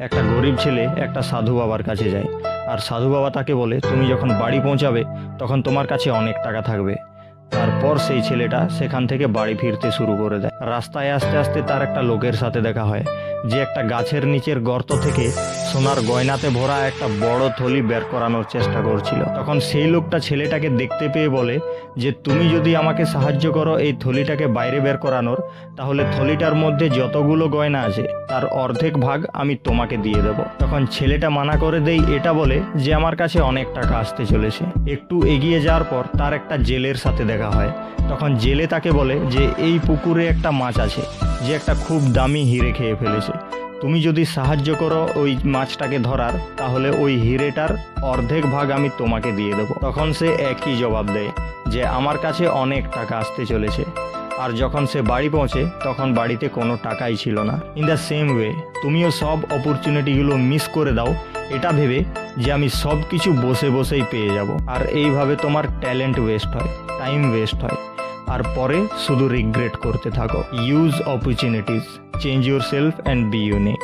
একটা গরিব ছেলে একটা সাধু বাবার কাছে যায়, আর সাধু বাবা তাকে বলে তুমি যখন বাড়ি পৌঁছাবে তখন তোমার কাছে অনেক টাকা থাকবে। তারপর সেই ছেলেটা সেখান থেকে বাড়ি ফিরতে শুরু করে দেয়। রাস্তায় আস্তে আস্তে তার একটা লোকের সাথে দেখা হয়, যে একটা গাছের নিচের গর্ত থেকে সোনার গয়নাতে ভরা একটা বড় থলি বের করানোর চেষ্টা করছিল। তখন সেই লোকটা ছেলেটাকে দেখতে পেয়ে বলে যে তুমি যদি আমাকে সাহায্য করো এই থলিটাকে বাইরে বের করানোর, তাহলে থলিটার মধ্যে যতগুলো গয়না আছে তার অর্ধেক ভাগ আমি তোমাকে দিয়ে দেব। তখন ছেলেটা মানা করে দেই, এটা বলে যে আমার কাছে অনেক টাকা আসতে চলেছে। একটু এগিয়ে যাওয়ার পর তার একটা জেলের সাথে দেখা হয়। তখন জেলে তাকে বলে যে এই পুকুরে একটা মাছ আছে যে একটা খুব দামি হিরে খেয়ে ফেলেছে। তুমি যদি সাহায্য করো ওই মাছটাকে ধরার, তাহলে ওই হিরেটার অর্ধেক ভাগ আমি তোমাকে দিয়ে দেবো। তখন সে একই জবাব দেয় যে আমার কাছে অনেক টাকা আসতে চলেছে। আর যখন সে বাড়ি পৌঁছে তখন বাড়িতে কোনো টাকাই ছিল না। ইন দ্য সেম ওয়ে তুমিও সব অপরচুনিটিগুলো মিস করে দাও এটা ভেবে যে আমি সব কিছু বসে বসেই পেয়ে যাব, আর এইভাবে তোমার ট্যালেন্ট ওয়েস্ট হয়, টাইম ওয়েস্ট হয়, আর পরে শুধু রিগ্রেট করতে থাকো। Use opportunities, change yourself and be unique.